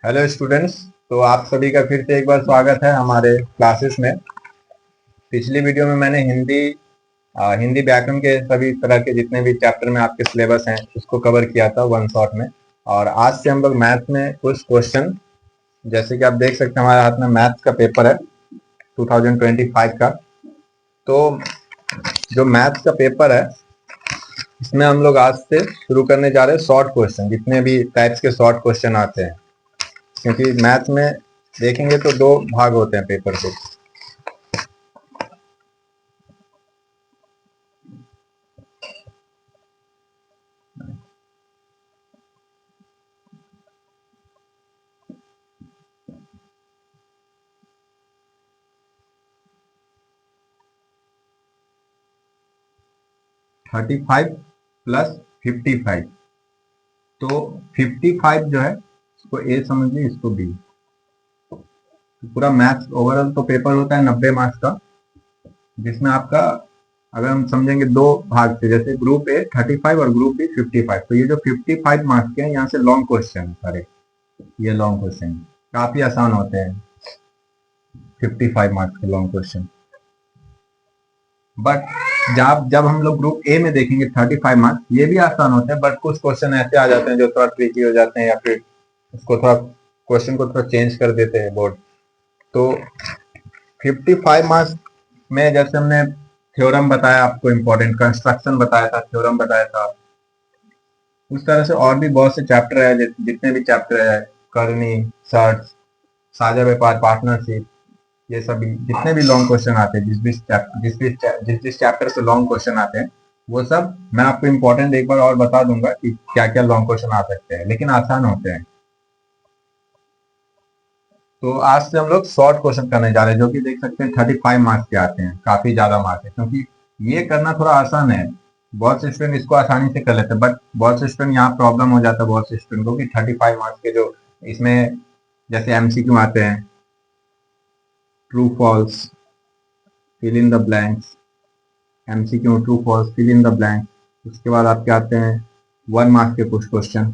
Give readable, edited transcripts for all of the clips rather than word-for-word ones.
Hello students. तो आप सभी का फिर से एक बार स्वागत है हमारे क्लासेस में। पिछली वीडियो में मैंने हिंदी व्याकरण के सभी तरह के जितने भी चैप्टर में आपके सिलेबस हैं उसको कवर किया था वन शॉट में। और आज से हम लोग मैथ में कुछ क्वेश्चन, जैसे कि आप देख सकते हैं हमारे हाथ में मैथ का पेपर है 2025 का। तो जो मैथ का पेपर है इसमें हम लोग आज से शुरू करने जा रहे हैं शॉर्ट क्वेश्चन, जितने भी टाइप्स के शॉर्ट क्वेश्चन आते हैं। क्योंकि मैथ में देखेंगे तो दो भाग होते हैं पेपर के। 35 प्लस 55। तो 55 जो है इसको ए समझ लीजिए, इसको बी। तो पूरा मैथ्स ओवरऑल तो पेपर होता है 90 मार्क्स का, जिसमें आपका अगर हम समझेंगे दो भाग से, जैसे ग्रुप ए 35 और ग्रुप बी 55। तो ये जो 55 मार्क्स के हैं यहाँ से लॉन्ग क्वेश्चन है सारे। ये लॉन्ग क्वेश्चन काफी आसान होते हैं, 55 मार्क्स के लॉन्ग क्वेश्चन। बट जब जब हम लोग ग्रुप ए में देखेंगे 35 मार्क्स, ये भी आसान होते हैं, बट कुछ क्वेश्चन ऐसे आ जाते हैं जो थोड़ा ट्रिकी हो जाते हैं, या फिर उसको थोड़ा क्वेश्चन को थोड़ा चेंज कर देते हैं बोर्ड। तो 55 मार्क्स में जैसे हमने थ्योरम बताया, आपको इम्पोर्टेंट कंस्ट्रक्शन बताया था, थ्योरम बताया था, उस तरह से और भी बहुत से चैप्टर है, जितने भी चैप्टर है, करनी, सर्च, साझा व्यापार, पार्टनरशिप, ये सभी जितने भी लॉन्ग क्वेश्चन आते हैं, जिस चैप्टर से लॉन्ग क्वेश्चन आते हैं, वो सब मैं आपको इम्पोर्टेंट एक बार और बता दूंगा कि क्या क्या लॉन्ग क्वेश्चन आ सकते हैं, लेकिन आसान होते हैं। तो आज से हम लोग शॉर्ट क्वेश्चन करने जा रहे हैं, जो कि देख सकते हैं 35 मार्क्स के आते हैं, काफी ज्यादा मार्क्स है। क्योंकि ये करना थोड़ा आसान है, बहुत से स्टूडेंट इसको आसानी से कर लेते हैं, बट बहुत से स्टूडेंट यहाँ प्रॉब्लम हो जाता है बहुत से स्टूडेंट को कि 35 मार्क्स के जो इसमें जैसे एमसीक्यू आते हैं, true false, fill in the blanks, MCQ true false, fill in the blank. उसके बाद आपके आते हैं 1 मार्क्स के कुछ question,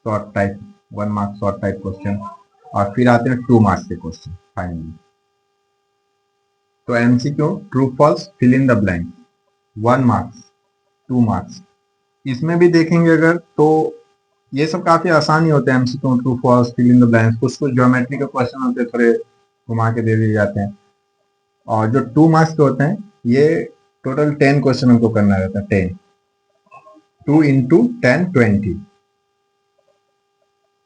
short type, 1 marks short type question. और फिर आते हैं 2 मार्क्स के क्वेश्चन फाइनली। तो MCQ true false fill in the blank, 1 marks, 2 marks. इसमें भी देखेंगे अगर तो ये सब काफी आसान ही होते हैं, MCQ true false fill in the blanks. कुछ कुछ ज्योमेट्री के क्वेश्चन होते हैं, थोड़े घुमा के दे दिए जाते हैं। और जो 2 मार्क्स के होते हैं, ये टोटल 10 क्वेश्चन हमको करना रहता है, 10, 2 इंटू 10 20।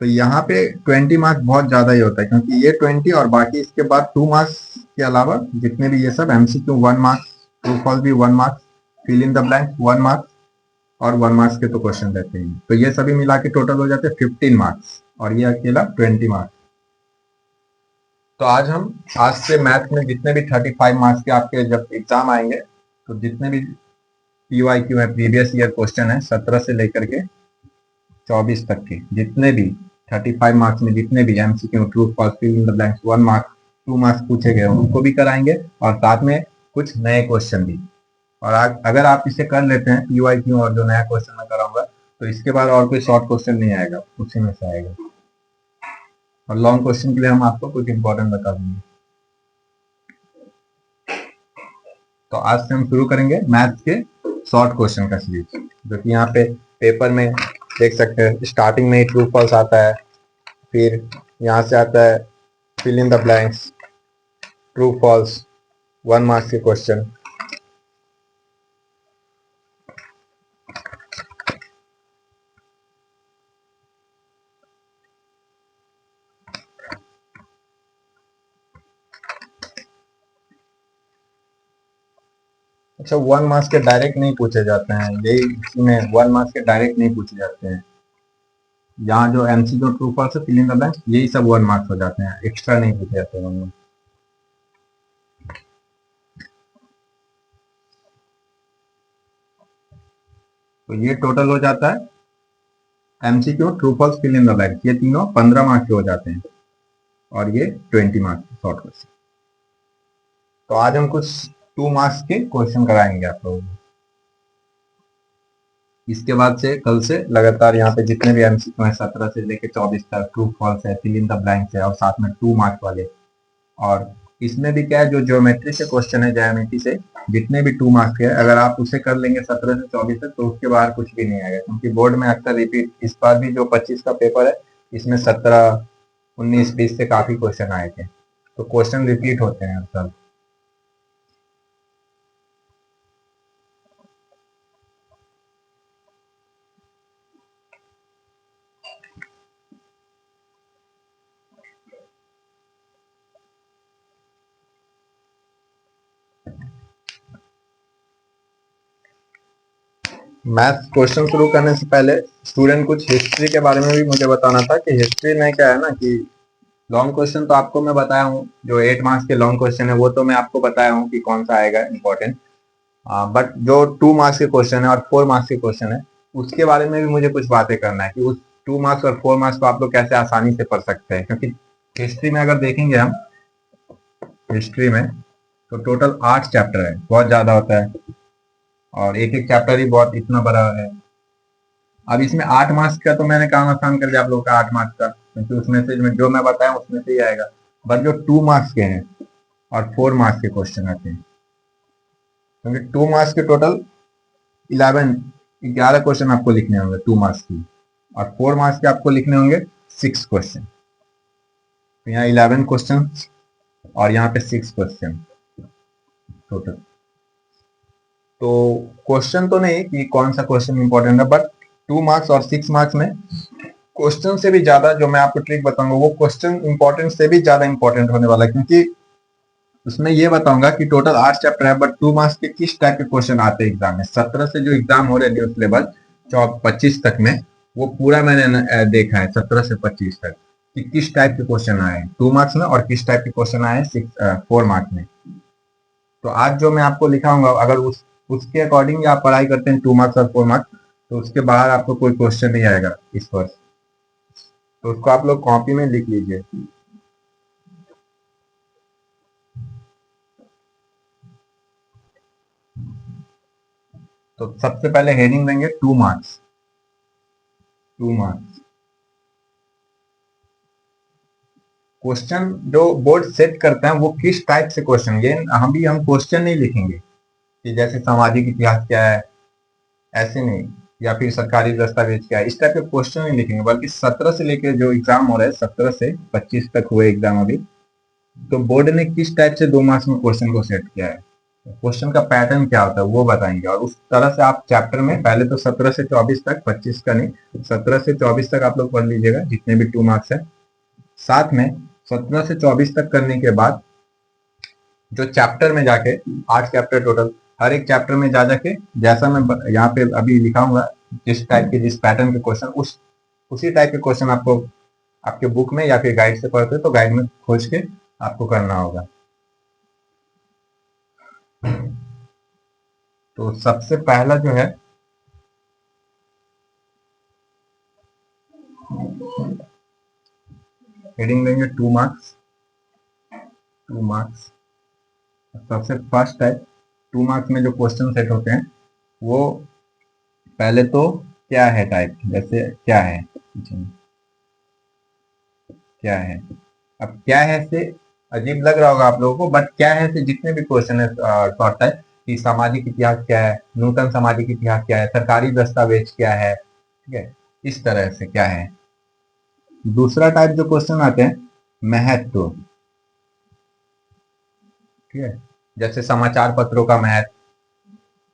तो यहाँ पे 20 मार्क्स बहुत ज्यादा ही होता है, क्योंकि ये 20 और बाकी इसके बाद 2 मार्क्स के अलावा जितने भी ये सब एमसीक्यू 1 मार्क्स, ट्रू फॉल्स भी 1 marks, fill in the blank 1 marks, और 1 मार्क्स के तो क्वेश्चन रहते हैं। तो ये सभी मिला के टोटल हो जाते हैं 15 मार्क्स, और ये अकेला 20 मार्क्स। तो आज से मैथ में जितने भी 35 मार्क्स के आपके जब एग्जाम आएंगे, तो जितने भी पीवाईक्यू है, प्रीवियस ईयर क्वेश्चन है, 17 से लेकर के 24 तक के जितने भी 35 मार्क्स में जितने भी MCQ true false fill in the blanks 1 marks 2 marks पूछे गए उनको भी कराएंगे, और साथ में कुछ नए क्वेश्चन भी। और अगर आप इसे कर लेते हैं पीवाईक्यू और जो नया क्वेश्चन मैं कराऊंगा, तो इसके बाद और कोई शॉर्ट क्वेश्चन नहीं आएगा, उसी में से आएगा। और लॉन्ग क्वेश्चन के लिए हम आपको कुछ इंपॉर्टेंट बता देंगे। तो आज से हम शुरू करेंगे मैथ्स के शॉर्ट क्वेश्चन का सीरीज, जो कि यहाँ पे पेपर में देख सकते हैं। स्टार्टिंग में ही ट्रू फॉल्स आता है, फिर यहाँ से आता है fill in the blanks, true false, 1 marks के क्वेश्चन। अच्छा, 1 मार्क्स के डायरेक्ट नहीं पूछे जाते हैं, यही इसमें 1 मार्क्स के डायरेक्ट नहीं पूछे जाते हैं। यहाँ जो एमसीक्यू ट्रू फॉल्स है, फिल इन द ब्लैंक्स, यही सब 1 मार्क्स हो जाते हैं, एक्स्ट्रा नहीं पूछे जाते हैं 1 मार्क्स। तो ये टोटल हो जाता है MCQ true false fill in the blanks, ये तीनों 15 मार्क्स के हो जाते हैं, और ये 20 मार्क्स शॉर्ट क्वेश्चन। तो आज हम कुछ 2 मार्क्स के क्वेश्चन कराएंगे आप लोगों को। इसके बाद से कल से लगातार यहाँ पे जितने भी एमसीक्यू हैं 17 से लेके 24 तक, ट्रू फॉल्स है, फिल इन द ब्लैंक्स है, और साथ में 2 मार्क्स वाले। और इसमें भी क्या है, जो ज्योमेट्री से क्वेश्चन है, ज्योमेट्री से जितने भी 2 मार्क्स के, अगर आप उसे कर लेंगे 17 से 24 तक, तो उसके बाहर कुछ भी नहीं आएगा, क्योंकि बोर्ड में अक्सर रिपीट, इस बार भी जो 25 का पेपर है इसमें 17, 19, 20 से काफी क्वेश्चन आए थे, तो क्वेश्चन रिपीट होते हैं अक्सर। मैथ्स क्वेश्चन शुरू करने से पहले स्टूडेंट कुछ हिस्ट्री के बारे में भी मुझे बताना था कि हिस्ट्री में क्या है ना, कि लॉन्ग क्वेश्चन तो आपको मैं बताया हूँ, जो 8 मार्क्स के लॉन्ग क्वेश्चन है वो तो मैं आपको बताया हूँ कि कौन सा आएगा इंपॉर्टेंट। बट जो 2 मार्क्स के क्वेश्चन है और 4 मार्क्स के क्वेश्चन है, उसके बारे में भी मुझे कुछ बातें करना है कि उस 2 मार्क्स और 4 मार्क्स को आप लोग कैसे आसानी से पढ़ सकते हैं। क्योंकि हिस्ट्री में अगर देखेंगे हम, हिस्ट्री में तो टोटल 8 चैप्टर है, बहुत ज्यादा होता है, और एक एक चैप्टर ही बहुत इतना बड़ा है। अब इसमें 8 मार्क्स का तो मैंने काम आसान कर दिया आप लोगों का, 8 मार्क्स का, क्योंकि उसमें से जो मैं बताया उसमें से ही आएगा। बट जो 2 मार्क्स के हैं और 4 मार्क्स के क्वेश्चन आते हैं, क्योंकि 2 मार्क्स के टोटल 11 क्वेश्चन आपको लिखने होंगे 2 मार्क्स की, और 4 मार्क्स के आपको लिखने होंगे 6 क्वेश्चन। तो यहाँ 11 क्वेश्चन और यहाँ पे 6 क्वेश्चन टोटल। तो क्वेश्चन तो नहीं कि कौन सा क्वेश्चन इंपॉर्टेंट है, बट 2 मार्क्स और 6 मार्क्स में क्वेश्चन से भी ज्यादा, जो मैं आपको ट्रिक बताऊंगा वो क्वेश्चन इंपॉर्टेंट से भी ज्यादा इंपॉर्टेंट होने वाला है, क्योंकि उसमें ये बताऊंगा कि टोटल 8 चैप्टर है, बट 2 मार्क्स के किस टाइप के क्वेश्चन आते हैं एग्जाम में। 17 से जो एग्जाम हो रहे हैं न्यू सिलेबस 25 तक में, वो पूरा मैंने देखा है 17 से 25 तक कि किस टाइप के क्वेश्चन आए हैं 2 मार्क्स में और किस टाइप के क्वेश्चन आए हैं 4 मार्क्स में। तो आज जो मैं आपको लिखाऊंगा, अगर उसके अकॉर्डिंग आप पढ़ाई करते हैं 2 मार्क्स और 4 मार्क्स, तो उसके बाहर आपको कोई क्वेश्चन नहीं आएगा इस वर्ष। तो उसको आप लोग कॉपी में लिख लीजिए। तो सबसे पहले हेडिंग देंगे 2 मार्क्स, 2 मार्क्स। क्वेश्चन जो बोर्ड सेट करते हैं वो किस टाइप से क्वेश्चन, ये हम क्वेश्चन नहीं लिखेंगे कि जैसे सामाजिक इतिहास क्या है, ऐसे नहीं, या फिर सरकारी दस्तावेज क्या है, इस टाइप के क्वेश्चन नहीं लिखेंगे, बल्कि 17 से लेकर जो एग्जाम हो रहा है 17 से 25 तक हुए एग्जाम अभी, तो बोर्ड ने किस टाइप से 2 मार्क्स में क्वेश्चन को सेट किया है, क्वेश्चन का पैटर्न क्या होता है वो बताएंगे। और उस तरह से आप चैप्टर में पहले तो 17 से 24 तक, 25 का नहीं, 17 से 24 तक आप लोग पढ़ लीजिएगा जितने भी 2 मार्क्स है। साथ में 17 से 24 तक करने के बाद जो चैप्टर में जाके 8 चैप्टर टोटल, हर एक चैप्टर में जा जाके, जैसा मैं यहाँ पे अभी लिखाऊंगा जिस टाइप के, जिस पैटर्न के क्वेश्चन, उसी टाइप के क्वेश्चन आपको आपके बुक में या फिर गाइड से पढ़ते तो गाइड में खोज के आपको करना होगा। तो सबसे पहला जो है, हेडिंग देंगे 2 मार्क्स, 2 मार्क्स। सबसे फर्स्ट है 2 मार्क्स में जो क्वेश्चन सेट होते हैं वो पहले तो क्या है टाइप, जैसे क्या है, क्या है। अब क्या है से अजीब लग रहा होगा आप लोगों को, बट क्या है से जितने भी क्वेश्चन है शॉर्ट टाइप, कि सामाजिक इतिहास क्या है, नूतन सामाजिक इतिहास क्या है, सरकारी दस्तावेज क्या है, ठीक है, इस तरह से क्या है। दूसरा टाइप जो क्वेश्चन आते हैं महत्व, ठीक है, जैसे समाचार पत्रों का महत्व,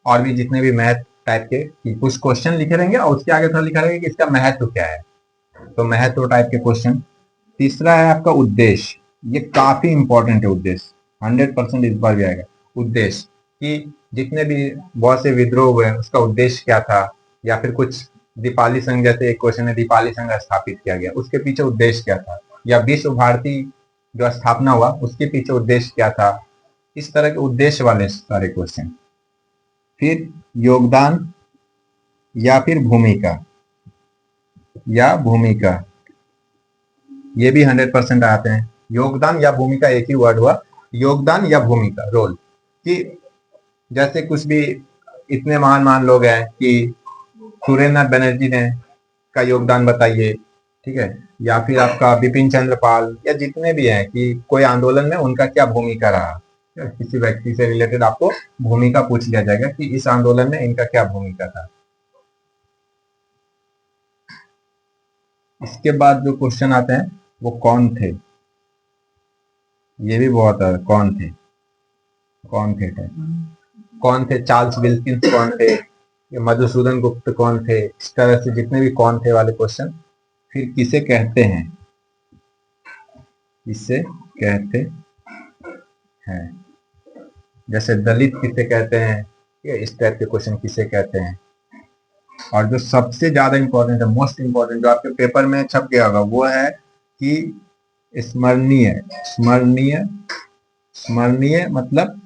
और भी जितने भी महत्व टाइप के, कि कुछ क्वेश्चन लिखे रहेंगे और उसके आगे थोड़ा लिखा रहेगा कि इसका महत्व क्या है, तो महत्व टाइप के क्वेश्चन। तीसरा है आपका उद्देश्य, ये काफी इंपॉर्टेंट है उद्देश्य, 100% इस बार भी आएगा उद्देश्य, कि जितने भी बहुत से विद्रोह हुए उसका उद्देश्य क्या था, या फिर कुछ दीपाली संघ, जैसे एक क्वेश्चन है दीपाली संघ स्थापित किया गया उसके पीछे उद्देश्य क्या था, या विश्व भारती जो स्थापना हुआ उसके पीछे उद्देश्य क्या था, इस तरह के उद्देश्य वाले सारे क्वेश्चन। फिर योगदान या फिर भूमिका, या भूमिका, ये भी 100% आते हैं। योगदान या भूमिका एक ही वर्ड हुआ, योगदान या भूमिका, रोल, कि जैसे कुछ भी इतने महान महान लोग हैं कि सुरेंद्र बनर्जी ने का योगदान बताइए, ठीक है, या फिर आपका बिपिन चंद्र पाल, या जितने भी हैं कि कोई आंदोलन में उनका क्या भूमिका रहा, किसी व्यक्ति से रिलेटेड आपको भूमिका पूछ लिया जाएगा कि इस आंदोलन में इनका क्या भूमिका था। इसके बाद जो क्वेश्चन आते हैं वो कौन थे, ये भी बहुत है, कौन थे, कौन थे, कौन थे, चार्ल्स विल्किंस कौन थे, मधुसूदन गुप्त कौन थे, इस तरह से जितने भी कौन थे वाले क्वेश्चन। फिर किसे कहते हैं, किसे कहते हैं, जैसे दलित किसे कहते हैं, इस टाइप के क्वेश्चन किसे कहते हैं। और जो सबसे ज्यादा इंपॉर्टेंट है, मोस्ट इंपॉर्टेंट, जो आपके पेपर में छप गया होगा, वो है कि स्मरणीय, स्मरणीय, स्मरणीय मतलब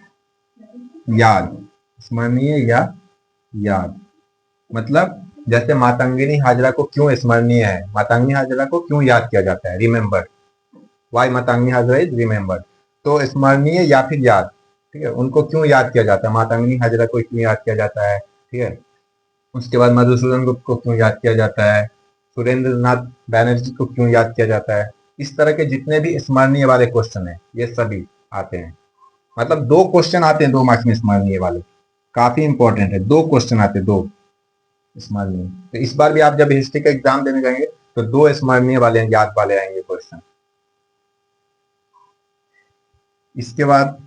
याद, स्मरणीय या याद, मतलब जैसे मातंगिनी हाजरा को क्यों स्मरणीय है, मातंगिनी हाजरा को क्यों याद किया जाता है, remember, why Matangini Hazra is remembered. तो स्मरणीय या फिर याद, ठीक है, उनको क्यों याद किया जाता है, मातंगिनी हाजरा को क्यों याद किया जाता है, ठीक है। उसके बाद मधुसूदन गुप्त को क्यों याद किया जाता है, सुरेंद्र नाथ बैनर्जी को क्यों याद किया जाता है। इस तरह के जितने भी स्मरणीय वाले क्वेश्चन है ये सभी आते हैं। मतलब 2 क्वेश्चन आते हैं 2 मार्क्स में स्मरणीय वाले, काफी इंपॉर्टेंट है, 2 क्वेश्चन आते हैं, 2 स्मरणीय। तो इस बार भी आप जब हिस्ट्री का एग्जाम देने जाएंगे तो 2 स्मरणीय वाले याद वाले आएंगे क्वेश्चन। इसके बाद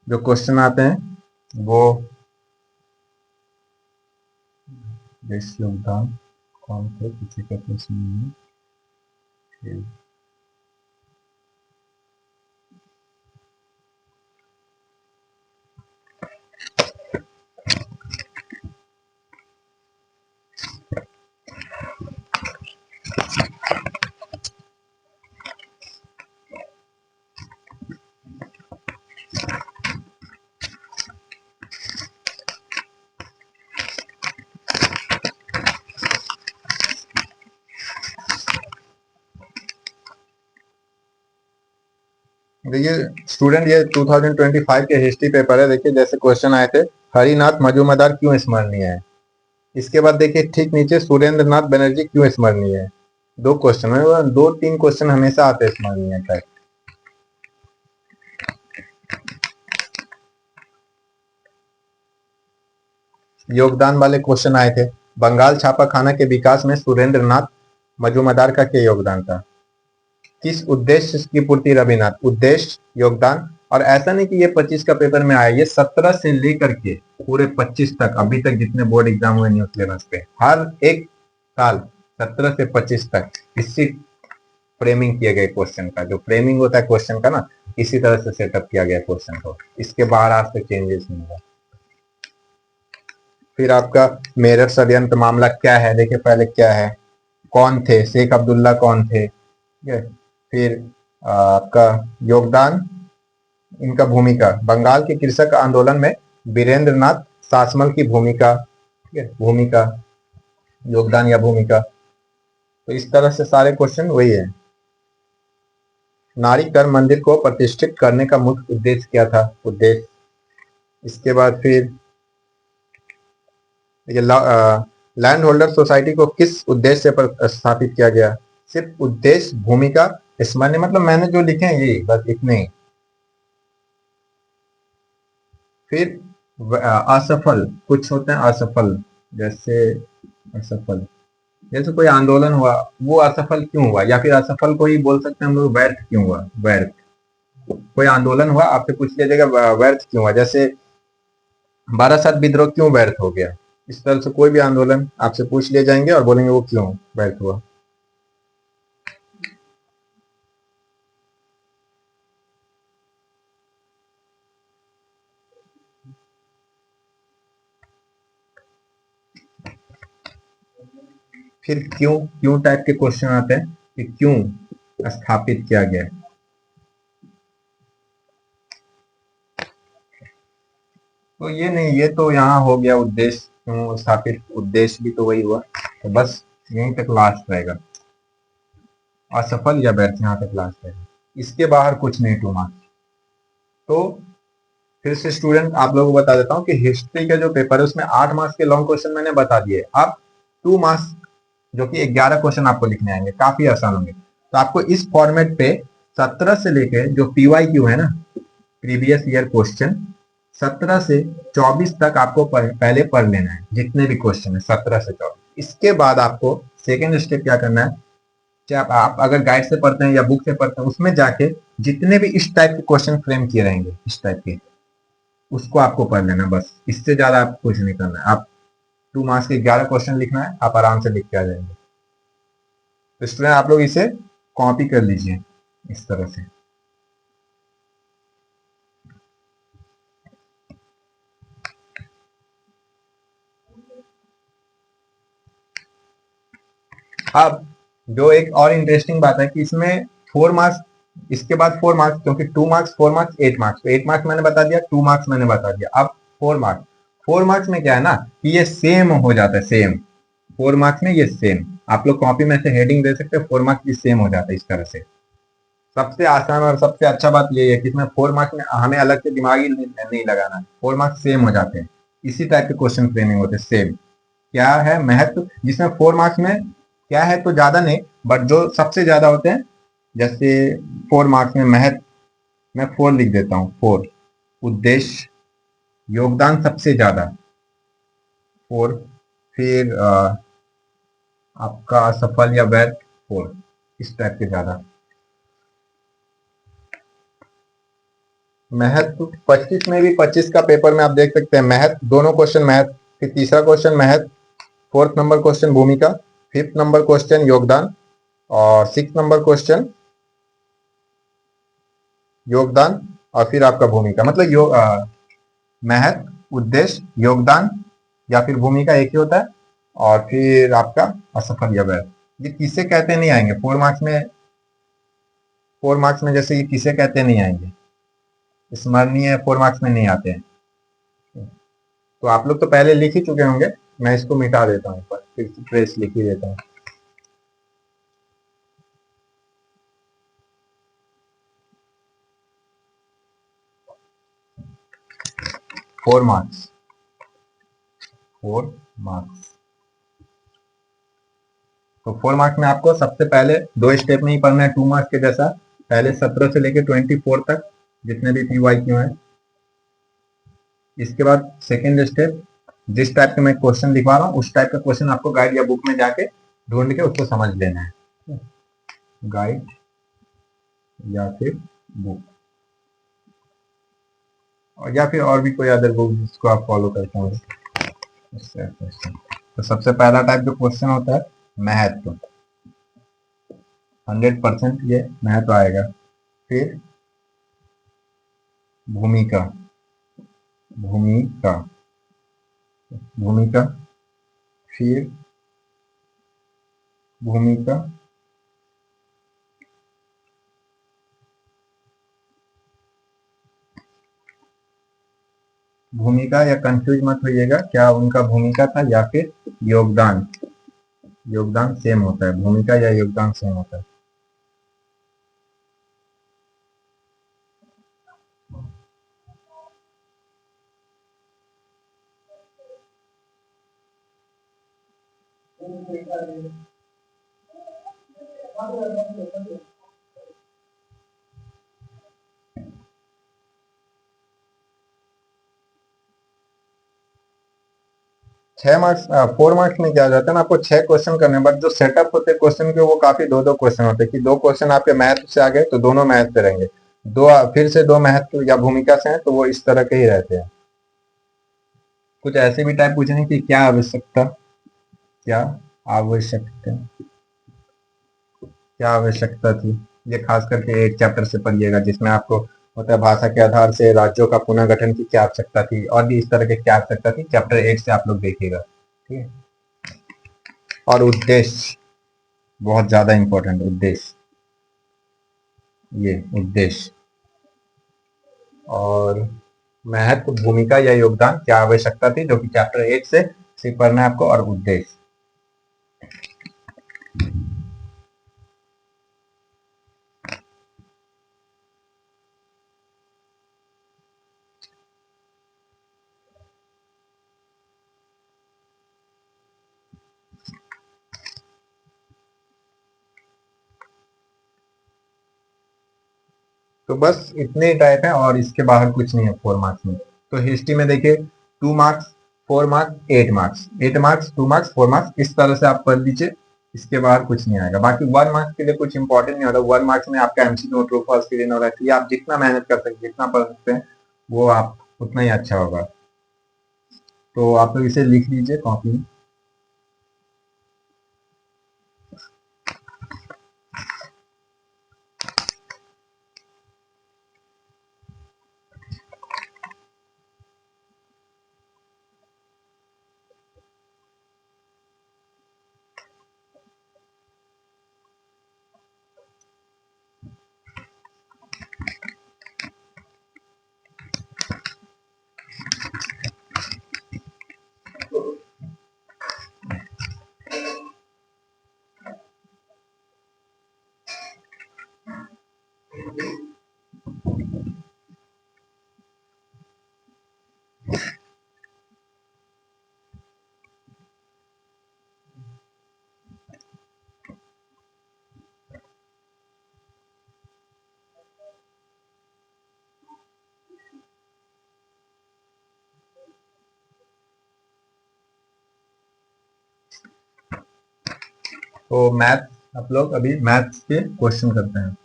जो क्वेश्चन आते हैं वो देश योगदान कौन थे, किसी का प्रश्न नहीं है। देखिए स्टूडेंट, ये 2025 के हिस्ट्री पेपर है। देखिए जैसे क्वेश्चन आए थे, हरिनाथ मजूमदार क्यों स्मरणीय है। इसके बाद देखिए ठीक नीचे सुरेंद्र नाथ बनर्जी क्यों स्मरणीय है। 2 क्वेश्चन है, 2-3 क्वेश्चन हमेशा आते हैं स्मरणीय टाइप। योगदान वाले क्वेश्चन आए थे, बंगाल छापा खाना के विकास में सुरेंद्र नाथ मजूमदार का क्या योगदान था। किस उद्देश्य की पूर्ति रविनाथ, उद्देश्य, योगदान। और ऐसा नहीं कि ये 25 का पेपर में आया, ये 17 से लेकर के पूरे 25 तक, अभी तक जितने बोर्ड एग्जाम हुए न्यू सिलेबस पे, हर एक साल 17 से 25 तक इसी फ्रेमिंग किए गए क्वेश्चन का, जो फ्रेमिंग होता है क्वेश्चन का ना, इसी तरह से सेटअप किया गया क्वेश्चन को। इसके बाहर आज तक चेंजेस नहीं हुआ। फिर आपका मेरठ षड्यंत्र मामला क्या है, देखिए पहले क्या है, कौन थे, शेख अब्दुल्ला कौन थे, ठीक है। फिर आपका योगदान, इनका भूमिका, बंगाल के कृषक आंदोलन में वीरेंद्र नाथ सासमल की भूमिका, ठीक है, भूमिका, योगदान या भूमिका। तो इस तरह से सारे क्वेश्चन वही है। नारी कर मंदिर को प्रतिष्ठित करने का मुख्य उद्देश्य क्या था, उद्देश्य। इसके बाद फिर ये लैंड होल्डर सोसाइटी को किस उद्देश्य पर स्थापित किया गया, सिर्फ उद्देश्य, भूमिका, स्मरणीय, मतलब मैंने जो लिखे हैं ये बस इतने ही। फिर असफल, कुछ होते हैं असफल, जैसे असफल, जैसे कोई आंदोलन हुआ वो असफल क्यों हुआ, या फिर असफल को ही बोल सकते हैं हम लोग, व्यर्थ क्यों हुआ, व्यर्थ। कोई आंदोलन हुआ, आपसे पूछ लिया जाएगा व्यर्थ क्यों हुआ, जैसे बारासात विद्रोह क्यों व्यर्थ हो गया। इस तरह से कोई भी आंदोलन आपसे पूछ लिए जाएंगे और बोलेंगे वो क्यों व्यर्थ हुआ। फिर क्यों, क्यों टाइप के क्वेश्चन आते हैं कि क्यों स्थापित किया गया। तो ये नहीं, ये तो यहाँ हो गया उद्देश्य, क्यों स्थापित, उद्देश्य भी तो वही हुआ, तो बस यहीं तक लास्ट रहेगा, असफल या व्यर्थ, यहाँ तक लास्ट रहेगा, इसके बाहर कुछ नहीं 2 मार्क्स। तो फिर से स्टूडेंट आप लोगों को बता देता हूँ कि हिस्ट्री का जो पेपर है उसमें 8 मार्क्स के लॉन्ग क्वेश्चन मैंने बता दिए। आप 2 मार्क्स जो कि 11 क्वेश्चन आपको लिखने आएंगे, काफी आसान होंगे। तो आपको इस फॉर्मेट पे 17 से लेके जो PYQ है ना, प्रीवियस ईयर क्वेश्चन, 17 से 24 तक आपको पहले पढ़ लेना है, जितने भी क्वेश्चन है 17 से 24। इसके बाद आपको सेकेंड स्टेप क्या करना है, चाहे आप अगर गाइड से पढ़ते हैं या बुक से पढ़ते हैं, उसमें जाके जितने भी इस टाइप के क्वेश्चन फ्रेम किए रहेंगे इस टाइप के, उसको आपको पढ़ लेना, बस इससे ज्यादा आपको कुछ नहीं करना है। आप 2 मार्क्स के 11 क्वेश्चन लिखना है, आप आराम से लिख के आ जाएंगे। तो स्टूडेंट आप लोग इसे कॉपी कर लीजिए इस तरह से। अब जो एक और इंटरेस्टिंग बात है कि इसमें 4 मार्क्स, इसके बाद 4 मार्क्स, क्योंकि 2 मार्क्स 4 मार्क्स 8 मार्क्स, तो 8 मार्क्स मैंने बता दिया, 2 मार्क्स मैंने बता दिया, अब 4 मार्क्स। 4 मार्क्स में क्या है ना कि ये सेम हो जाता है, सेम 4 मार्क्स में ये सेम, आप लोग कॉपी में से हेडिंग दे सकते हैं, 4 मार्क्स भी सेम हो जाता है इस तरह से। सबसे आसान और सबसे अच्छा बात ये है कि इसमें 4 मार्क्स में हमें अलग से दिमाग ही नहीं लगाना है, 4 मार्क्स सेम हो जाते हैं, इसी टाइप के क्वेश्चन फ्रेमिंग होते हैं सेम। क्या है महत्व, जिसमें 4 मार्क्स में क्या है तो ज्यादा नहीं, बट जो सबसे ज्यादा होते हैं, जैसे 4 मार्क्स में महत्व, मैं 4 लिख देता हूँ, 4 उद्देश्य, योगदान सबसे ज्यादा 4, फिर आपका असफल या व्यर्थ 4, इस टाइप के ज्यादा। महत्व 25 में भी, 25 का पेपर में आप देख सकते हैं महत्व, दोनों क्वेश्चन महत्व, फिर तीसरा क्वेश्चन महत्व, 4th नंबर क्वेश्चन भूमिका, 5th नंबर क्वेश्चन योगदान, और 6th नंबर क्वेश्चन योगदान, और फिर आपका भूमिका, मतलब महत्व, उद्देश्य, योगदान या फिर भूमिका एक ही होता है, और फिर आपका असफल या व्यर्थ। ये किसे कहते नहीं आएंगे 4 मार्क्स में, 4 मार्क्स में जैसे ये किसे कहते नहीं आएंगे, स्मरणीय 4 मार्क्स में नहीं आते हैं। तो आप लोग तो पहले लिख ही चुके होंगे, मैं इसको मिटा देता हूँ, फिर ट्रेस लिख ही देता हूँ। 4 मार्क्स, 4 मार्क्स। तो 4 मार्क्स में आपको सबसे पहले 2 स्टेप में ही पढ़ना है 2 मार्क्स के जैसा, पहले 17 से लेके 24 तक जितने भी PYQ हैं। इसके बाद सेकेंड स्टेप, जिस टाइप के मैं क्वेश्चन लिखवा रहा हूँ उस टाइप का क्वेश्चन आपको गाइड या बुक में जाके ढूंढ के उसको समझ लेना है, गाइड या फिर बुक, और या फिर और भी कोई अदर बुक जिसको आप फॉलो करते हो। तो सबसे पहला टाइप जो क्वेश्चन होता है महत्व, 100% ये महत्व आएगा। फिर भूमिका, भूमिका, भूमिका, फिर भूमिका, भूमिका, या कंफ्यूज मत होइएगा क्या उनका भूमिका था या फिर योगदान, योगदान सेम होता है, भूमिका या योगदान सेम होता है। छह मार्क्स, 4 मार्क्स में क्या हो जाता है ना, आपको 6 क्वेश्चन करने, बट जो सेटअप होते हैं क्वेश्चन के वो काफी दो दो क्वेश्चन होते हैं, कि 2 क्वेश्चन आपके मैथ से आ गए तो दोनों मैथ से रहेंगे, दो फिर से 2 मैथ या भूमिका से हैं तो वो इस तरह के ही रहते हैं। कुछ ऐसे भी टाइप पूछेंगे कि क्या आवश्यकता, क्या आवश्यकता, क्या आवश्यकता थी, ये खास करके एक चैप्टर से पढ़िएगा जिसमें आपको होता है भाषा के आधार से राज्यों का पुनर्गठन की क्या आवश्यकता थी, और भी इस तरह के क्या आवश्यकता थी, चैप्टर 8 से आप लोग देखिएगा, ठीक है। और उद्देश्य बहुत ज्यादा इंपॉर्टेंट, उद्देश्य, ये उद्देश्य, और महत्व, भूमिका या योगदान, क्या आवश्यकता थी, जो कि चैप्टर 8 से सिर्फ पढ़ना है आपको, और उद्देश्य। तो बस इतने ही टाइप है और इसके बाहर कुछ नहीं है 4 मार्क्स में। तो हिस्ट्री में देखिए 2 marks, 4 marks, 8 marks, 8 marks, 2 marks, 4 marks, इस तरह से आप पढ़ लीजिए। इसके बाहर कुछ नहीं आएगा। बाकी 1 मार्क्स के लिए कुछ इंपॉर्टेंट नहीं होता। 1 मार्क्स में आपका एमसीक्यू ट्रू फॉल्स क्लियर होगा। ये आप जितना मेहनत कर सकते, जितना पढ़ सकते हैं, वो आप उतना ही अच्छा होगा। तो आप लोग इसे लिख लीजिए कॉपी में। तो मैथ, आप लोग अभी मैथ्स के क्वेश्चन करते हैं।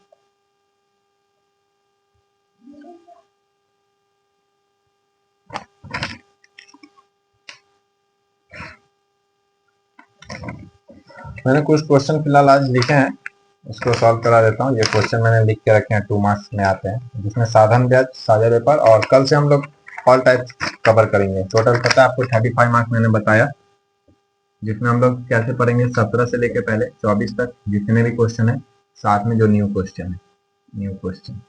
मैंने कुछ क्वेश्चन फिलहाल आज लिखे हैं, उसको सॉल्व करा देता हूँ। ये क्वेश्चन मैंने लिख के रखे हैं, 2 मार्क्स में आते हैं, जिसमें साधारण ब्याज, साझा पेपर, और कल से हम लोग ऑल टाइप्स कवर करेंगे। टोटल पता है आपको 35 मार्क्स मैंने बताया, जिसमें हम लोग कैसे पढ़ेंगे 17 से लेकर पहले 24 तक जितने भी क्वेश्चन है, साथ में जो न्यू क्वेश्चन है, न्यू क्वेश्चन,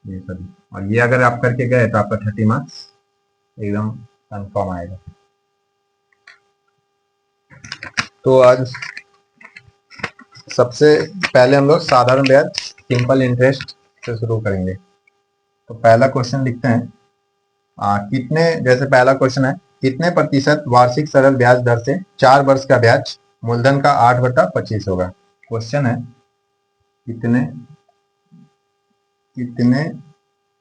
ये सभी। और ये अगर आप करके गए तो आपका 30 मार्क्स एकदम कंफर्म आएगा। तो आज सबसे पहले हम लोग साधारण ब्याज, सिंपल इंटरेस्ट से शुरू करेंगे। तो पहला क्वेश्चन लिखते हैं, कितने, जैसे पहला क्वेश्चन है, कितने प्रतिशत वार्षिक सरल ब्याज दर से 4 वर्ष का ब्याज मूलधन का 8/25 होगा। क्वेश्चन है कितने कितने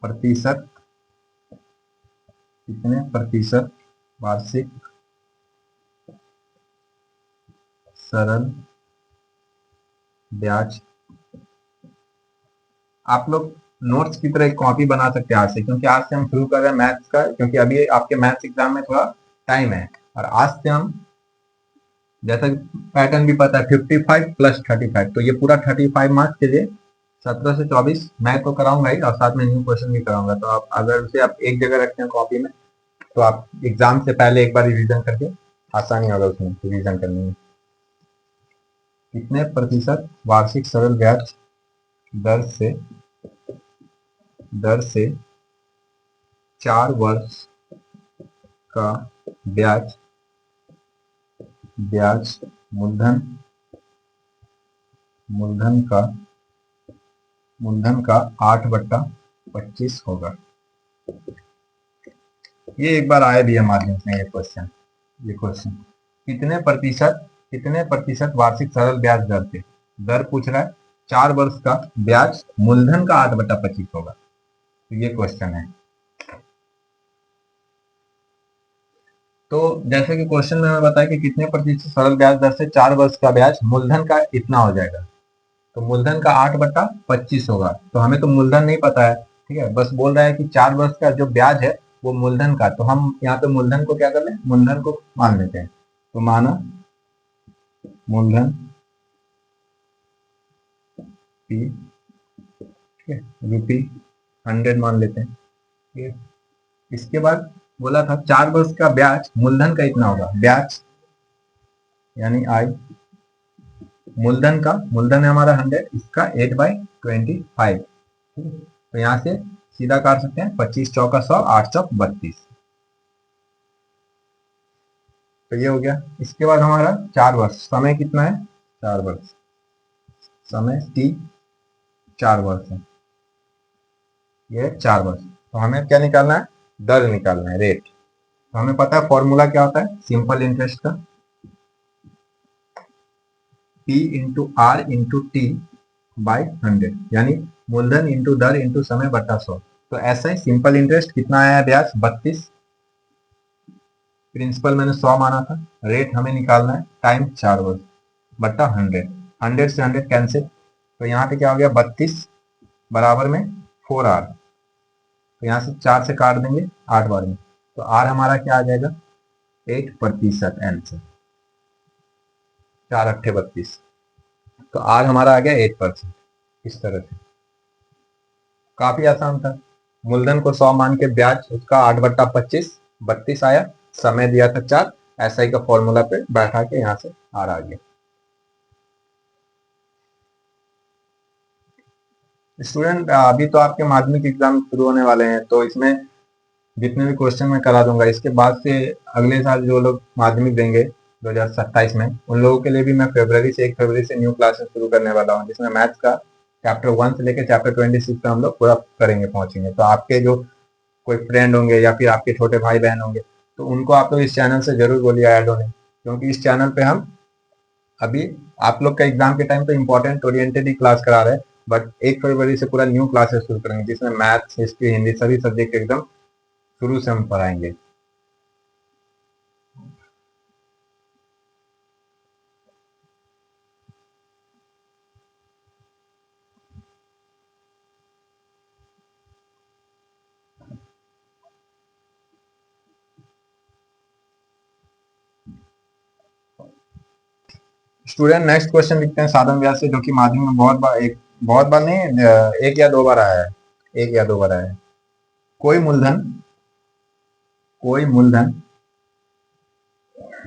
प्रतिशत कितने प्रतिशत वार्षिक सरल ब्याज। आप लोग नोट्स की तरह एक कॉपी बना सकते हैं आज से, क्योंकि आज से हम शुरू कर रहे हैं मैथ्स का, क्योंकि अभी आपके मैथ्स एग्जाम में थोड़ा टाइम है। और आज से हम, जैसा पैटर्न भी पता है, 55 + 35, तो ये पूरा 35 मार्क्स के लिए 17 से 24 मैं तो कराऊंगा ही, और साथ में न्यू क्वेश्चन भी कराऊंगा। तो आप अगर उसे आप एक जगह रखते हैं कॉपी में, तो आप एग्जाम से पहले एक बार रिवीजन करके आसानी होगा उसमें रिवीजन करने में। कितने प्रतिशत वार्षिक सरल ब्याज दर से 4 वर्ष का ब्याज मूलधन का 8/25 होगा। ये एक बार आए भी है माध्यम से ये क्वेश्चन कितने प्रतिशत वार्षिक सरल ब्याज दर से, दर पूछ रहा है, 4 वर्ष का ब्याज मूलधन का 8/25 होगा। तो ये क्वेश्चन है। तो जैसे कि क्वेश्चन में हमें बताया कि कितने प्रतिशत सरल ब्याज दर से 4 वर्ष का ब्याज मूलधन का इतना हो जाएगा, तो मूलधन का 8/25 होगा। तो हमें तो मूलधन नहीं पता है, ठीक है, बस बोल रहा है कि 4 वर्ष का जो ब्याज है वो मूलधन का, तो हम यहाँ पे मूलधन को क्या कर लें, मूलधन को मान लेते हैं। तो माना मूलधन P, ठीक है, ₹100 मान लेते हैं, ठीक है। इसके बाद बोला था 4 वर्ष का ब्याज मूलधन का इतना होगा, ब्याज यानी I, मूलधन है हमारा 100, इसका 8/25, ठीक है। तो यहाँ से सीधा काट सकते हैं, 25 चौका 100, 8 चौक 32। तो ये हो गया। इसके बाद हमारा 4 वर्ष, समय कितना है, 4 वर्ष, समय T 4 वर्ष है, ये 4 वर्ष। तो हमें क्या निकालना है, दर निकालना है, रेट। तो हमें पता है फॉर्मूला क्या होता है सिंपल इंटरेस्ट का, P × R × T बाई 100, यानी मूलधन इंटू दर इंटू समय बटा 100। तो ऐसा ही सिंपल इंटरेस्ट कितना आया ब्याज 32, प्रिंसिपल मैंने 100 माना था, रेट हमें निकालना है टाइम 4 वर्ष बटा 100, 100 से 100 कैंसिल, तो यहाँ पे क्या हो गया 32 बराबर में 4R, तो यहाँ से 4 से काट देंगे 8 बार में, तो R हमारा क्या आ जाएगा 8% आंसर, 4 अट्ठे 32, तो R हमारा आ गया 8%। इस तरह से काफी आसान था। मूलधन को 100 मान के ब्याज उसका 8/25 32 आया, समय दिया था 4, एसआई का फॉर्मूला पे बैठा के यहाँ से आर आ गया। स्टूडेंट अभी तो आपके माध्यमिक एग्जाम शुरू होने वाले हैं, तो इसमें जितने भी क्वेश्चन मैं करा दूंगा, इसके बाद से अगले साल जो लोग माध्यमिक देंगे 2027 में, उन लोगों के लिए भी मैं फरवरी से 1 फरवरी से न्यू क्लासेस शुरू करने वाला हूँ, जिसमें मैथ्स का चैप्टर 1 से लेकर चैप्टर 26 तक हम लोग पूरा करेंगे, पहुंचेंगे। तो आपके जो कोई फ्रेंड होंगे या फिर आपके छोटे भाई बहन होंगे, तो उनको आप लोग इस चैनल से जरूर बोलिए ऐड होने, क्योंकि इस चैनल पे हम अभी आप लोग का एग्जाम के टाइम तो इम्पोर्टेंट ओरिएंटेड ही क्लास करा रहे हैं, बट 1 फरवरी से पूरा न्यू क्लासेस शुरू करेंगे, जिसमें मैथ्स, हिस्ट्री, हिंदी सभी सब्जेक्ट एकदम शुरू से हम पढ़ाएंगे। स्टूडेंट नेक्स्ट क्वेश्चन लिखते हैं साधन ब्याज से, जो कि माध्यमिक में बहुत बार नहीं, एक या दो बार आया है, एक या दो बार आया है। कोई मूलधन कोई मूलधन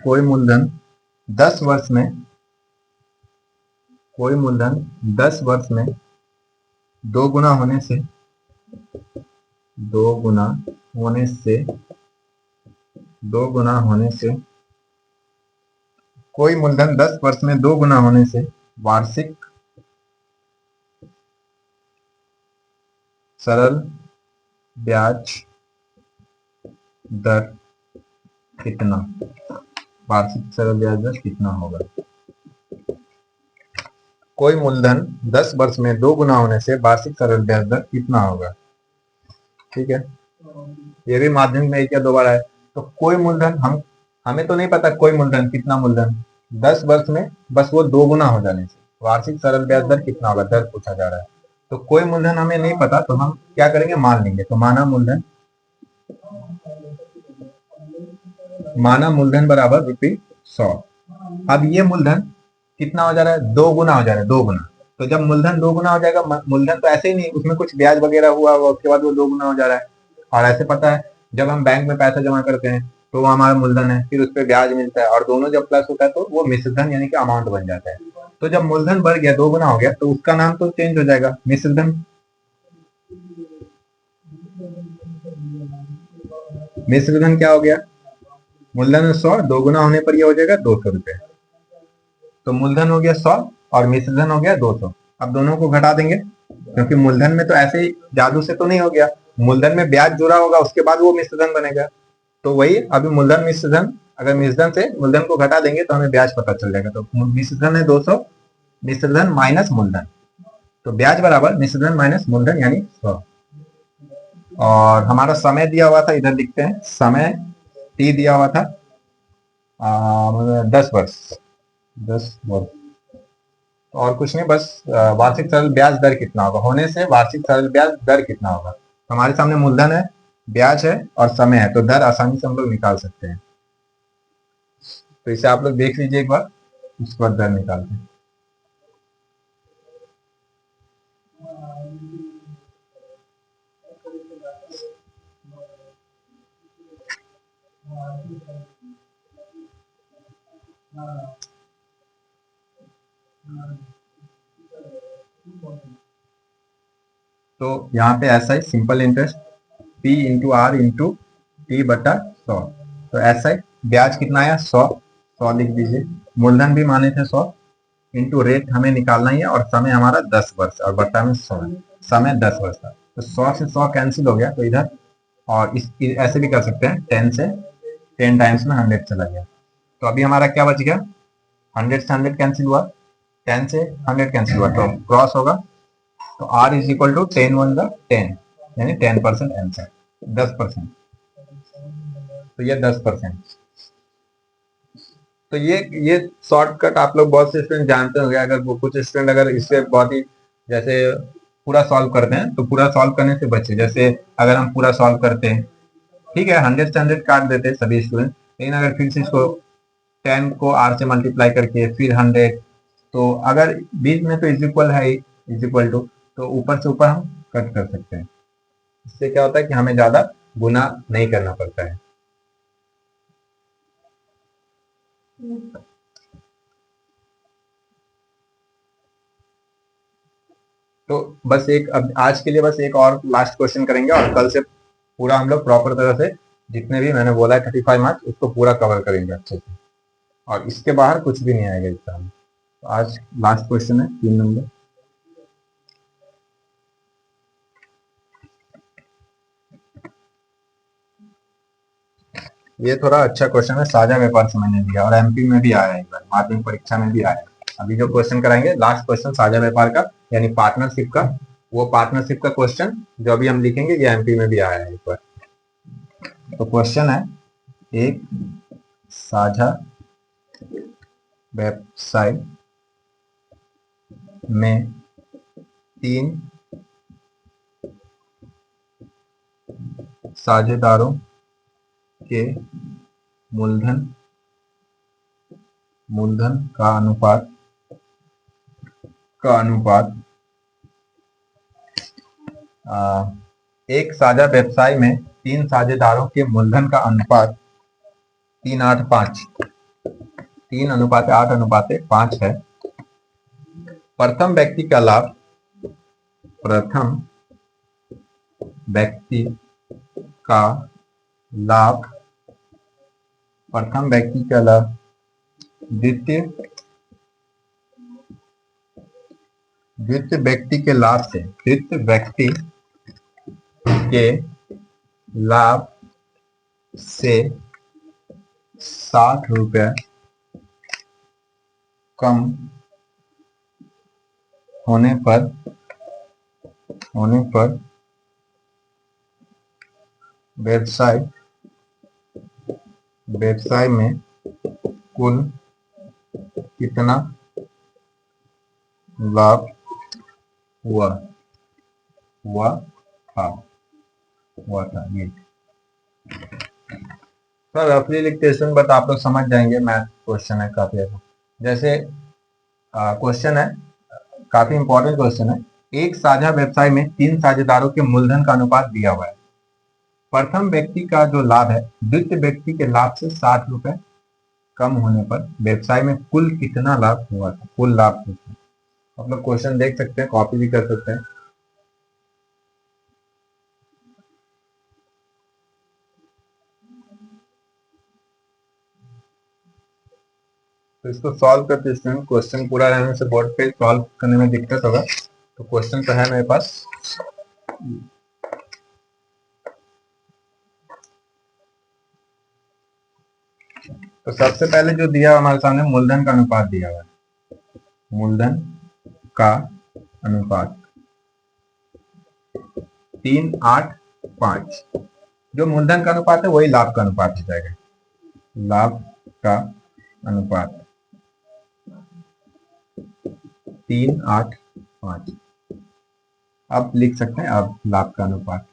कोई मूलधन 10 वर्ष में कोई मूलधन 10 वर्ष में दो गुना होने से दो गुना होने से दो गुना होने से कोई मूलधन 10 वर्ष में दो गुना होने से वार्षिक सरल ब्याज दर कितना, वार्षिक सरल ब्याज दर कितना होगा। कोई मूलधन 10 वर्ष में दो गुना होने से वार्षिक सरल ब्याज दर कितना होगा। ठीक है, ये भी माध्यमिक में एक या दो बार आए। तो कोई मूलधन हमें तो नहीं पता कोई मूलधन कितना, मूलधन 10 वर्ष में बस वो दो गुना हो जाने से वार्षिक सरल ब्याज दर कितना होगा, दर पूछा जा रहा है। तो कोई मूलधन हमें नहीं पता, तो हम क्या करेंगे मान लेंगे। तो माना मूलधन बराबर ₹100। अब ये मूलधन कितना हो जा रहा है, दो गुना हो जा रहा है, दो गुना। तो जब मूलधन दो गुना हो जाएगा, मूलधन तो ऐसे ही नहीं, उसमें कुछ ब्याज वगैरह हुआ उसके बाद वो दो गुना हो जा रहा है। और ऐसे पता है जब हम बैंक में पैसा जमा करते हैं तो वो हमारा मूलधन है, फिर उस पर ब्याज मिलता है, और दोनों जब प्लस होता है तो वो मिश्रधन यानी कि अमाउंट बन जाता है। तो जब मूलधन बढ़ गया, दो गुना हो गया, तो उसका नाम तो चेंज हो जाएगा, मिश्रधन। मिश्रधन क्या हो गया, मूलधन 100, दो गुना होने पर यह हो जाएगा 200 रुपए। तो मूलधन हो गया 100 और मिश्रधन हो गया 200। अब दोनों को घटा देंगे, क्योंकि मूलधन में तो ऐसे ही जादू से तो नहीं हो गया, मूलधन में ब्याज जुड़ा होगा, उसके बाद वो मिश्रधन बनेगा। तो वही अभी मूलधन मिश्रधन, अगर मिश्रधन से मूलधन को घटा देंगे तो हमें ब्याज पता चल जाएगा। तो मिश्रधन है 200, मिश्रधन माइनस मूलधन, तो ब्याज बराबर मिश्रधन माइनस मूलधन यानी 100। और हमारा समय दिया हुआ था, इधर लिखते हैं, समय टी दिया हुआ था 10 वर्ष, 10 वर्ष। और कुछ नहीं, बस वार्षिक सरल ब्याज दर कितना होगा, होने से वार्षिक सरल ब्याज दर कितना होगा। तो हमारे सामने मूलधन है, ब्याज है और समय है, तो दर आसानी से हम लोग निकाल सकते हैं। तो इसे आप लोग देख लीजिए एक बार, उसके बाद दर निकालते हैं। तो यहाँ पे ऐसा ही simple interest P into R into T बटा 100। तो ऐसा ही ब्याज कितना आया 100 लिख दीजिए, मूलधन भी माने थे 100, इंटू रेट हमें निकालना ही है, और समय हमारा 10 वर्ष और बट्टा में 100, समय 10 वर्ष था। तो 100 से 100 कैंसिल हो गया, तो इधर और ऐसे भी कर सकते हैं, 10 से 10 टाइम्स में 100 चला गया। तो अभी हमारा क्या बच गया, 100 से 100 कैंसिल हुआ, 10 से 100 कैंसिल हुआ तो क्रॉस होगा, तो R इज इक्वल टू 10 वन द 10, यानी 10% आंसर, 10%। तो ये 10%। तो ये शॉर्टकट आप लोग बहुत से स्टूडेंट जानते होंगे। अगर वो कुछ स्टूडेंट अगर इससे बहुत ही जैसे पूरा सॉल्व करते हैं तो पूरा सॉल्व करने से बचे। जैसे अगर हम पूरा सॉल्व करते हैं, ठीक है, 100 से 100 काट देते हैं सभी स्टूडेंट, लेकिन अगर फिर से इसको 10 को R से मल्टीप्लाई करके फिर 100, तो अगर बीच में तो इज इक्वल है, इज इक्वल टू, तो ऊपर से ऊपर हम कट कर सकते हैं। इससे क्या होता है कि हमें ज्यादा गुना नहीं करना पड़ता है। तो बस एक अब आज के लिए बस एक और लास्ट क्वेश्चन करेंगे और कल से पूरा हम लोग प्रॉपर तरह से जितने भी मैंने बोला है 35 मार्क्स उसको पूरा कवर करेंगे अच्छे से, और इसके बाहर कुछ भी नहीं आएगा एग्जाम। तो आज लास्ट क्वेश्चन है 3 नंबर। ये थोड़ा अच्छा क्वेश्चन है, साझा व्यापार से मैंने दिया और एमपी में भी आया है, एक बार माध्यमिक परीक्षा में भी आया है। अभी जो क्वेश्चन कराएंगे लास्ट क्वेश्चन साझा व्यापार का यानी पार्टनरशिप का, वो पार्टनरशिप का क्वेश्चन जो अभी हम लिखेंगे ये एमपी में भी आया है एक बार। तो क्वेश्चन है, एक साझा व्यवसाय में 3 साझेदारों के मूलधन का अनुपात एक साझा व्यवसाय में 3 साझेदारों के मूलधन का अनुपात 3:8:5, 3:8:5 है। प्रथम व्यक्ति का लाभ द्वितीय व्यक्ति के लाभ से 60 रुपये कम होने पर व्यवसाय में कुल कितना लाभ हुआ था ये सर रफली लिखते हैं, बट आप लोग समझ जाएंगे। मैथ क्वेश्चन है काफी अच्छा। जैसे क्वेश्चन है, काफी इंपॉर्टेंट क्वेश्चन है। एक साझा व्यवसाय में 3 साझेदारों के मूलधन का अनुपात दिया हुआ है। प्रथम व्यक्ति का जो लाभ है द्वितीय व्यक्ति के लाभ से 60 रुपए कम होने पर व्यवसाय में कुल कितना लाभ हुआ था, कुल लाभ कितना। आप लोग क्वेश्चन देख सकते हैं, कॉपी भी कर सकते हैं। तो इसको सॉल्व करते स्टूडेंट, क्वेश्चन पूरा रहने से बोर्ड पे सॉल्व करने में दिक्कत होगा। तो क्वेश्चन तो है मेरे पास। तो सबसे पहले जो दिया हमारे सामने मूलधन का अनुपात दिया हुआ है, मूलधन का अनुपात 3:8:5। जो मूलधन का अनुपात है वही लाभ का अनुपात हो जाएगा। लाभ का अनुपात 3:8:5। अब लिख सकते हैं अब लाभ का अनुपात।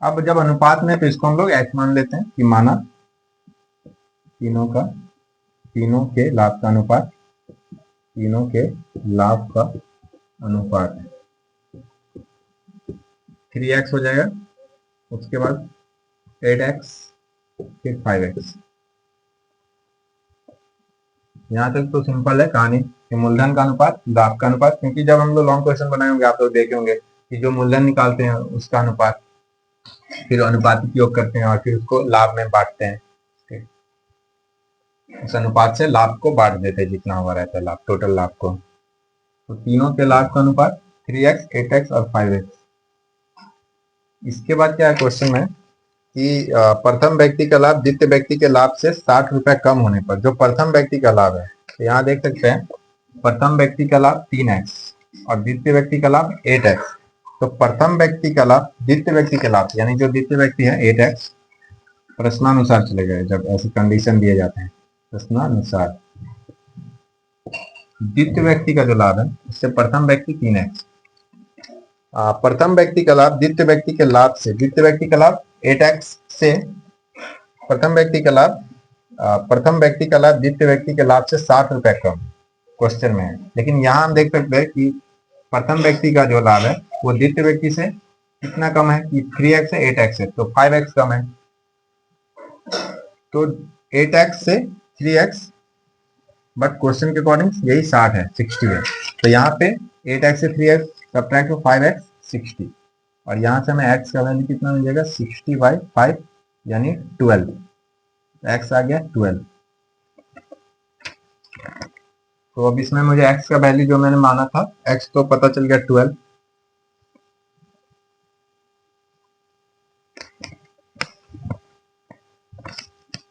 अब जब अनुपात में तो इसको हम लोग ऐसे मान लेते हैं कि माना तीनों के लाभ का अनुपात, है 3x हो जाएगा, उसके बाद 8x फिर 5x। यहाँ तक तो सिंपल है कहानी कि मूलधन का अनुपात लाभ का अनुपात, क्योंकि जब हम लोग लॉन्ग क्वेश्चन बनाए होंगे आप लोग देखे होंगे कि जो मूलधन निकालते हैं उसका अनुपात, फिर अनुपात उपयोग करते हैं और फिर उसको लाभ में बांटते हैं। उस अनुपात से लाभ को बांट देते हैं जितना हुआ रहता है लाभ, टोटल लाभ को। तो तीनों के लाभ का अनुपात 3x, 8x और 5x। इसके बाद क्या है क्वेश्चन में कि प्रथम व्यक्ति का लाभ द्वितीय व्यक्ति के लाभ से 60 रुपए कम होने पर, जो प्रथम व्यक्ति का लाभ है तो यहाँ देख सकते हैं प्रथम व्यक्ति का लाभ 3x और द्वितीय व्यक्ति का लाभ 8x। तो प्रथम व्यक्ति का लाभ द्वितीय व्यक्ति के लाभ यानी जो द्वितीय व्यक्ति है 8x प्रश्नानुसार चलेगा जब ऐसे कंडीशन दिए जाते हैं प्रश्नानुसार। द्वितीय व्यक्ति का जो लाभ है उससे प्रथम व्यक्ति 3x। प्रथम व्यक्ति का लाभ द्वितीय व्यक्ति के लाभ से, द्वितीय व्यक्ति का लाभ 8x से प्रथम व्यक्ति का लाभ द्वितीय व्यक्ति के लाभ से 60 रुपए कम क्वेश्चन में है। लेकिन यहाँ हम देख सकते हैं कि प्रथम व्यक्ति का जो लाभ है वो द्वितीय व्यक्ति से कितना कम है कि 3x है 8x है तो 5x कम है। तो 8x से 3x बट क्वेश्चन के अकॉर्डिंग यही 60 है 60 है। तो यहाँ पे 8x से 3x सब्ट्रैक्ट हो 5x 60 और यहाँ से हमें x का वैल्यू कितना मिल जाएगा 60 बाई 5 यानी 12। x आ गया 12। तो अब इसमें मुझे x का वैल्यू जो मैंने माना था x तो पता चल गया 12।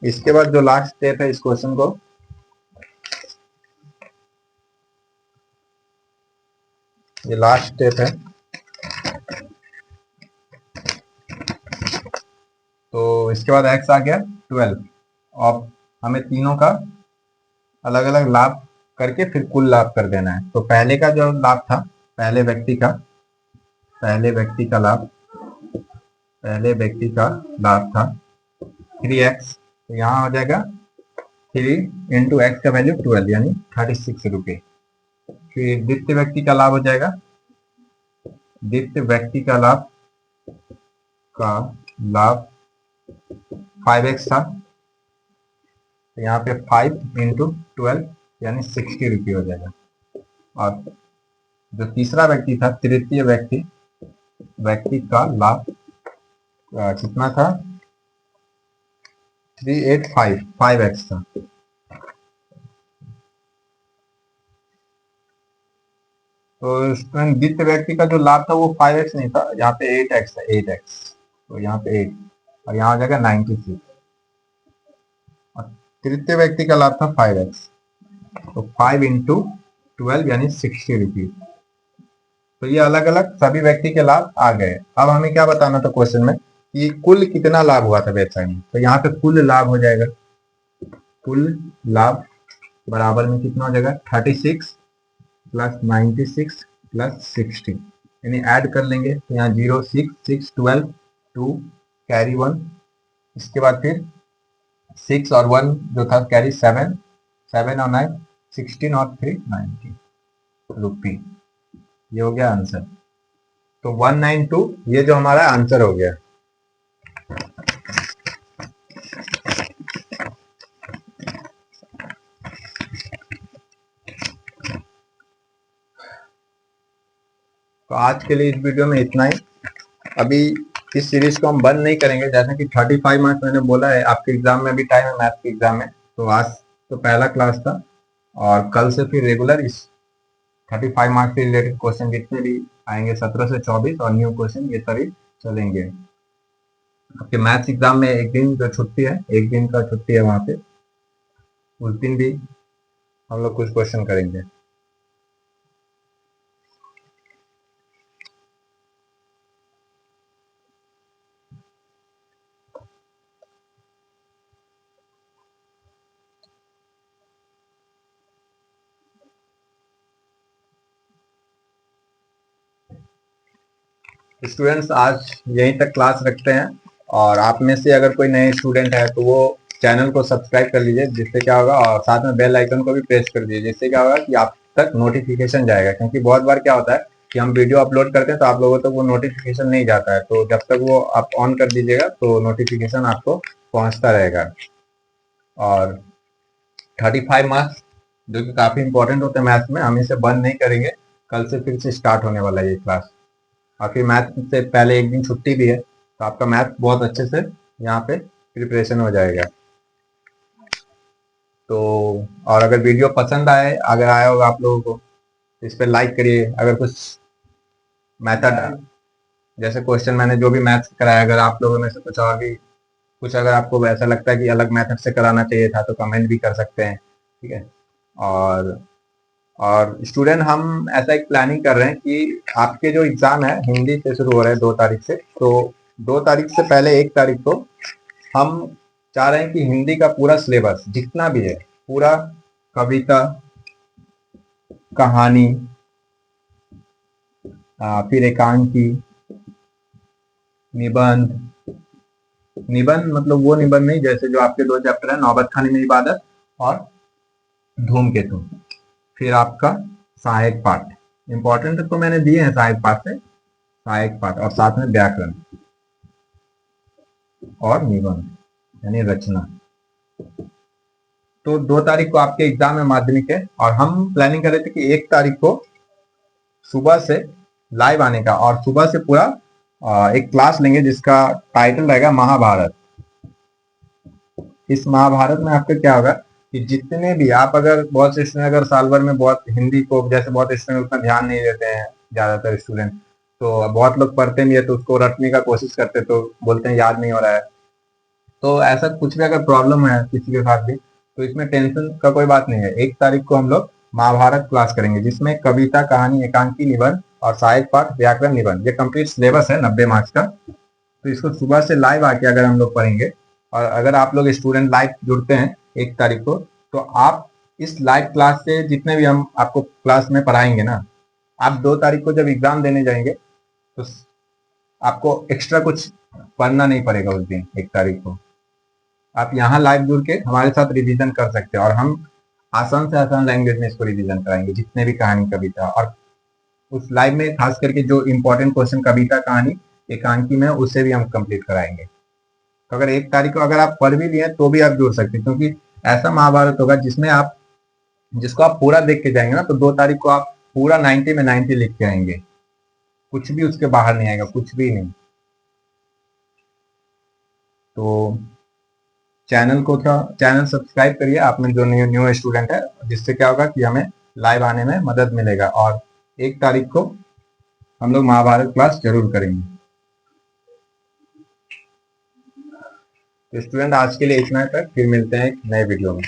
इसके बाद जो लास्ट स्टेप है इस क्वेश्चन को ये लास्ट स्टेप है। तो इसके बाद x आ गया 12। अब हमें तीनों का अलग अलग लाभ करके फिर कुल लाभ कर देना है। तो पहले का जो लाभ था पहले व्यक्ति का लाभ था 3x। तो यहाँ हो जाएगा 3 इंटू एक्स का वैल्यू 12 यानी 36 रुपये। फिर द्वितीय व्यक्ति का लाभ हो जाएगा, द्वितीय व्यक्ति का लाभ 5x था तो यहाँ पे 5 इंटू 12 यानी 60 रुपये हो जाएगा। और जो तीसरा व्यक्ति था तृतीय व्यक्ति का लाभ कितना था 385 5x था। तो इसमें द्वितीय व्यक्ति का जो लाभ था वो 5x नहीं था, यहाँ पे 8x था 8x। तो यहाँ पे 8 और यहाँ आ जाएगा 96। और तृतीय व्यक्ति का लाभ था 5x तो 5 इंटू 12 यानी 60 रुपीज। तो ये अलग अलग सभी व्यक्ति के लाभ आ गए। अब हमें क्या बताना था क्वेश्चन में कि कुल कितना लाभ हुआ था व्यवसाय में। तो यहाँ पे कुल लाभ हो जाएगा, कुल लाभ बराबर में कितना हो जाएगा 36 प्लस 96 प्लस 60 यानी ऐड कर लेंगे तो यहाँ 0 6 6 12 2 कैरी 1। इसके बाद फिर 6 और 1 जो था कैरी 7 7 और 9 16 और 3 19 रुपी। ये हो गया आंसर। तो 192 ये जो हमारा आंसर हो गया। तो आज के लिए इस वीडियो में इतना ही। अभी इस सीरीज को हम बंद नहीं करेंगे, जैसा कि 35 मार्क्स मैंने बोला है, आपके एग्जाम में भी टाइम है, मैथ के एग्जाम में। तो आज तो पहला क्लास था और कल से फिर रेगुलर इस 35 मार्क्स से रिलेटेड क्वेश्चन जितने भी आएंगे 17 से 24 और न्यू क्वेश्चन ये सभी चलेंगे। आपके मैथ्स एग्जाम में एक दिन जो छुट्टी है, एक दिन का छुट्टी है वहां पे, उस दिन भी हम लोग कुछ क्वेश्चन करेंगे। स्टूडेंट्स आज यहीं तक क्लास रखते हैं और आप में से अगर कोई नए स्टूडेंट है तो वो चैनल को सब्सक्राइब कर लीजिए, जिससे क्या होगा, और साथ में बेल आइकन को भी प्रेस कर दीजिए, जिससे क्या होगा कि आप तक नोटिफिकेशन जाएगा। क्योंकि बहुत बार क्या होता है कि हम वीडियो अपलोड करते हैं तो आप लोगों तक वो नोटिफिकेशन नहीं जाता है। तो जब तक वो आप ऑन कर दीजिएगा तो नोटिफिकेशन आपको पहुंचता रहेगा। और 35 मार्क्स जो कि काफी इंपॉर्टेंट होते हैं मैथ्स में, हम इसे बंद नहीं करेंगे। कल से फिर से स्टार्ट होने वाला है ये क्लास। और फिर मैथ से पहले एक दिन छुट्टी भी है तो आपका मैथ बहुत अच्छे से यहाँ पे प्रिपरेशन हो जाएगा। तो और अगर वीडियो पसंद आए, अगर आया होगा आप लोगों को, इस पर लाइक करिए। अगर कुछ मेथड जैसे क्वेश्चन मैंने जो भी मैथ्स कराया, अगर आप लोगों में से कुछ और भी कुछ अगर आपको ऐसा लगता है कि अलग मेथड से कराना चाहिए था तो कमेंट भी कर सकते हैं, ठीक है। और और स्टूडेंट हम ऐसा एक प्लानिंग कर रहे हैं कि आपके जो एग्जाम है हिंदी से शुरू हो रहे हैं 2 तारीख से, तो 2 तारीख से पहले 1 तारीख को हम चाह रहे हैं कि हिंदी का पूरा सिलेबस जितना भी है, पूरा कविता, कहानी, फिर एकांकी, निबंध, निबंध मतलब वो निबंध नहीं जैसे जो आपके 2 चैप्टर है, नौबत खानी में इबादत और धूमकेतु, फिर आपका सहायक पाठ। इंपॉर्टेंट तो मैंने दिए हैं सहायक पाठ से, सहायक पाठ और साथ में व्याकरण और निबंध यानी रचना। तो 2 तारीख को आपके एग्जाम है माध्यमिक है, और हम प्लानिंग कर रहे थे कि 1 तारीख को सुबह से लाइव आने का, और सुबह से पूरा एक क्लास लेंगे जिसका टाइटल रहेगा महाभारत। इस महाभारत में आपका क्या होगा कि जितने भी आप, अगर बहुत से स्टूडेंट अगर साल भर में बहुत हिंदी को, जैसे बहुत स्टूडेंट उतना ध्यान नहीं देते हैं, ज्यादातर स्टूडेंट तो बहुत लोग पढ़ते भी है तो उसको रटने का कोशिश करते तो बोलते हैं याद नहीं हो रहा है। तो ऐसा कुछ भी अगर प्रॉब्लम है किसी के साथ भी, तो इसमें टेंशन का कोई बात नहीं है। 1 तारीख को हम लोग महाभारत क्लास करेंगे जिसमें कविता, कहानी, एकांकी, निबंध और सहायक पाठ, व्याकरण, निबंध, ये कंप्लीट सिलेबस है 90 मार्क्स का। तो इसको सुबह से लाइव आके अगर हम लोग पढ़ेंगे, और अगर आप लोग स्टूडेंट लाइव जुड़ते हैं 1 तारीख को, तो आप इस लाइव क्लास से जितने भी हम आपको क्लास में पढ़ाएंगे ना, आप 2 तारीख को जब एग्जाम देने जाएंगे तो आपको एक्स्ट्रा कुछ पढ़ना नहीं पड़ेगा उस दिन 1 तारीख को। आप यहाँ लाइव जुड़ के हमारे साथ रिवीजन कर सकते हैं, और हम आसान से आसान लैंग्वेज में इसको रिवीजन कराएंगे जितने भी कहानी, कविता, और उस लाइव में खास करके जो इम्पोर्टेंट क्वेश्चन कविता, कहानी, एकांकी में उसे भी हम कंप्लीट कराएंगे। तो अगर 1 तारीख को अगर आप पढ़ भी लिए तो भी आप जुड़ सकते हैं, क्योंकि ऐसा महाभारत होगा जिसमें आप, जिसको आप पूरा देख के जाएंगे ना, तो 2 तारीख को आप पूरा 90 में 90 लिख के आएंगे, कुछ भी उसके बाहर नहीं आएगा, कुछ भी नहीं। तो चैनल को थोड़ा, चैनल सब्सक्राइब करिए आप में जो न्यू स्टूडेंट है, जिससे क्या होगा कि हमें लाइव आने में मदद मिलेगा। और 1 तारीख को हम लोग महाभारत क्लास जरूर करेंगे। तो स्टूडेंट आज के लिए इतना तक, फिर मिलते हैं एक नए वीडियो में।